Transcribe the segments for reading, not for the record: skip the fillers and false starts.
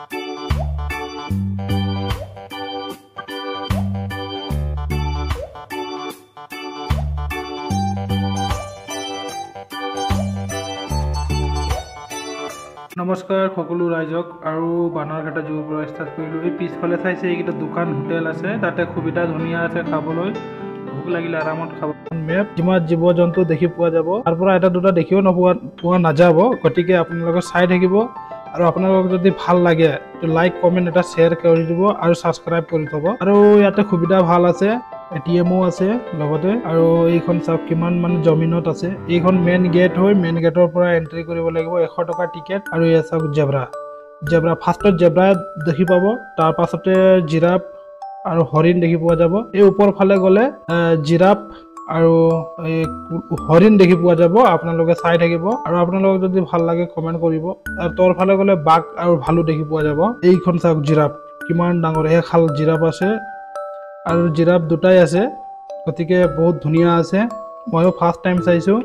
নমস্কাৰ সকলো ৰাইজক আৰু বানাৰঘাটা জুৰ পৰা ষ্টাৰ্ট কৰিলোঁ। এই পিছফালে চাইছে এইকেইটা দোকান হোটেল আছে, তাতে সুবিধা ধুনীয়া আছে খাবলৈ, ভোক লাগিলে আৰামত খাব। মেপ যিমান জীৱ জন্তু দেখি পোৱা যাব, তাৰ পৰা এটা দুটা দেখিও পোৱা নাযাব, গতিকে আপোনালোকে চাই থাকিব। আৰু আপোনালোকক যদি ভাল লাগে লাইক কমেণ্ট এটা শ্বেয়াৰ কৰি দিব আৰু ছাবস্ক্ৰাইব কৰি থ'ব। আৰু ইয়াতে সুবিধা ভাল আছে, এটিএমও আছে লগতে। আৰু এইখন চাওক কিমান মানে জমিনত আছে। এইখন মেইন গেট হয়, মেইন গেটৰ পৰা এণ্ট্ৰি কৰিব লাগিব, 100 টকা টিকেট। আৰু এয়া চাওক জেব্ৰা ফাৰ্ষ্টত জেব্ৰা দেখি পাব, তাৰ পাছতে জিৰাফ আৰু হৰিণ দেখি পোৱা যাব। এই ওপৰ ফালে গ'লে জিৰাফ আৰু এই হৰিণ দেখি পোৱা যাব, আপোনালোকে চাই থাকিব। আৰু আপোনালোকক যদি ভাল লাগে কমেণ্ট কৰিব। আৰু তল ফালে গ'লে বাঘ আৰু ভালু দেখি পোৱা যাব। এইখন চাওক জিৰাফ কিমান ডাঙৰ, এহাল জিৰাফ আছে আৰু জিৰাফ দুটাই আছে, গতিকে বহুত ধুনীয়া আছে। ময়ো ফাৰ্ষ্ট টাইম চাইছোঁ।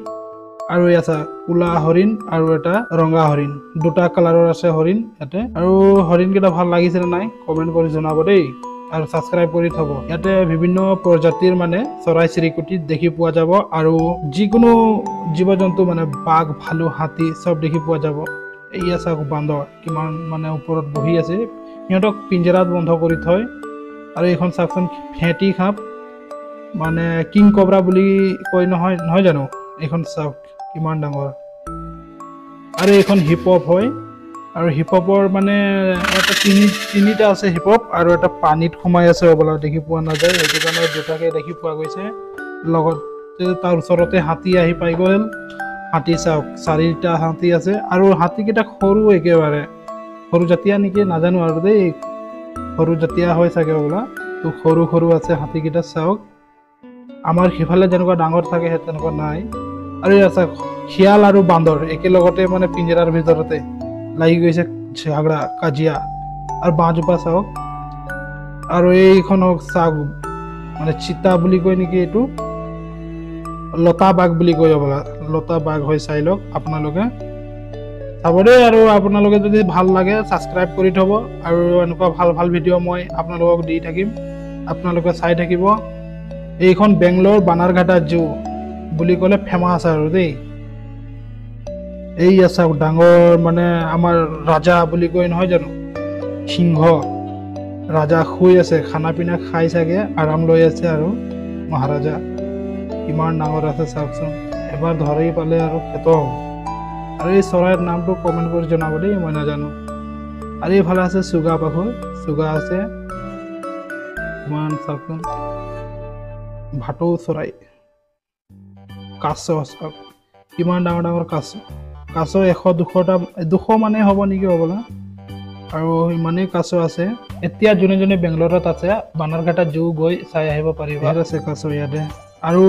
আৰু এয়া চা ক'লা হৰিণ আৰু এটা ৰঙা হৰিণ, দুটা কালাৰৰ আছে হৰিণ ইয়াতে। আৰু হৰিণকেইটা ভাল লাগিছে নে নাই কমেণ্ট কৰি জনাব দেই, আৰু ছাবস্ক্ৰাইব কৰি থ'ব। ইয়াতে বিভিন্ন প্ৰজাতিৰ মানে চৰাই চিৰিকটি দেখি পোৱা যাব, আৰু যিকোনো জীৱ জন্তু মানে বাঘ ভালু হাতী চব দেখি পোৱা যাব। এয়া চাওক বান্দৰ কিমান মানে ওপৰত বহি আছে, সিহঁতক পিঞ্জৰাত বন্ধ কৰি থয়। আৰু এইখন চাওকচোন ফেঁটী সাপ, মানে কিং কবৰা বুলি কয় নহয় জানো, এইখন চাওক কিমান ডাঙৰ। আৰু এইখন হিপহপ হয়, আৰু হিপহপৰ মানে এটা তিনিটা আছে হিপহপ, আৰু এটা পানীত সোমাই আছে হ'বলা, দেখি পোৱা নাযায়, সেইটো কাৰণে দুটাকে দেখি পোৱা গৈছে। লগতে তাৰ ওচৰতে হাতী আহি পাই গ'ল। হাতী চাওক 4টা হাতী আছে, আৰু হাতীকেইটা সৰু একেবাৰে, সৰু জাতীয় নেকি নাজানো আৰু দেই, সৰু জাতীয় হয় চাগে হ'বলা। তো সৰু সৰু আছে হাতীকেইটা চাওক, আমাৰ সিফালে যেনেকুৱা ডাঙৰ থাকে সেই তেনেকুৱা নাই। আৰু এয়া চাওক শিয়াল আৰু বান্দৰ একেলগতে মানে পিঞ্জৰাৰ ভিতৰতে লাগি গৈছে, ঝগৰা কাজিয়া। আৰু বাঁহজোপা চাওক। আৰু এইখনক চাওক মানে চিতা বুলি কয় নেকি, এইটো লতা বাঘ বুলি কয় হ'বলা, লতা বাঘ হয়, চাই লওক আপোনালোকে চাব দেই। আৰু আপোনালোকে যদি ভাল লাগে ছাবস্ক্ৰাইব কৰি থ'ব, আৰু এনেকুৱা ভাল ভাল ভিডিঅ' মই আপোনালোকক দি থাকিম, আপোনালোকে চাই থাকিব। এইখন বেংগলোৰ বানাৰঘাটা জু বুলি ক'লে ফেমাছ আৰু দেই। এই আছে ডাঙৰ মানে আমাৰ ৰাজা বুলি কয় নহয় জানো, সিংহ ৰাজা শুই আছে, খানা পিনা খাই চাগে আৰাম লৈ আছে। আৰু মহাৰাজা কিমান ডাঙৰ আছে চাওকচোন, এবাৰ ধৰি পালে আৰু খতম। আৰু এই চৰাইৰ নামটো কমেণ্ট কৰি জনাব দেই, মই নাজানো। আৰু এইফালে আছে চুগা পাখৈ, চুগা আছে কিমান চাওকচোন, ভাটৌ চৰাই, কাছ চাওক কিমান ডাঙৰ ডাঙৰ কাছ, 100-200 মানে হ'ব নেকি হ'বলা। আৰু ইমানেই কাছ আছে। এতিয়া যোনে বেংগলোৰত আছে বানাৰঘাটা জু গৈ চাই আহিব পাৰিব, আছে কাছ ইয়াতে। আৰু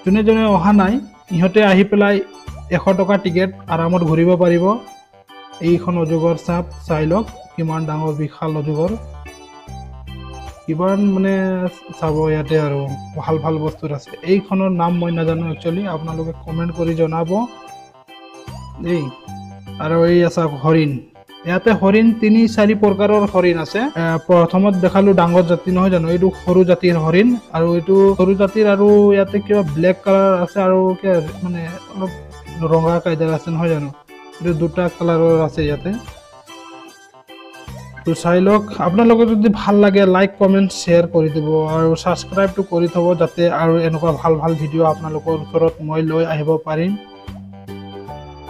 যোনে অহা নাই ইহঁতে আহি পেলাই 100 টকা টিকেট আৰামত ঘূৰিব পাৰিব। এইখন অজগৰ চাপ চাই লওক কিমান ডাঙৰ বিশাল অজগৰ, কিমান মানে চাব ইয়াতে। আৰু ভাল ভাল বস্তুত আছে, এইখনৰ নাম মই নাজানো একচুৱেলি, আপোনালোকে কমেণ্ট কৰি জনাব দেই। আৰু এই আছে হৰিণ, ইয়াতে হৰিণ 3-4 প্ৰকাৰৰ হৰিণ আছে। প্ৰথমত দেখালো ডাঙৰ জাতি নহয় জানো, এইটো সৰু জাতিৰ হৰিণ, আৰু এইটো সৰু জাতিৰ। আৰু ইয়াতে কিবা ব্লেক কালাৰ আছে, আৰু মানে অলপ ৰঙা কাইদাৰ আছে নহয় জানো, এইটো 2টা কালাৰৰ আছে ইয়াতে। তো চাই লওক, আপোনালোকে যদি ভাল লাগে লাইক কমেণ্ট শ্বেয়াৰ কৰি দিব, আৰু ছাবস্ক্ৰাইবটো কৰি থ'ব, যাতে আৰু এনেকুৱা ভাল ভাল ভিডিঅ' আপোনালোকৰ ওচৰত মই লৈ আহিব পাৰিম।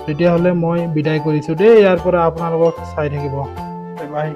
তেতিয়াহ'লে মই বিদায় কৰিছোঁ দেই, ইয়াৰ পৰা আপোনালোকক চাই থাকিব, বাই বাই।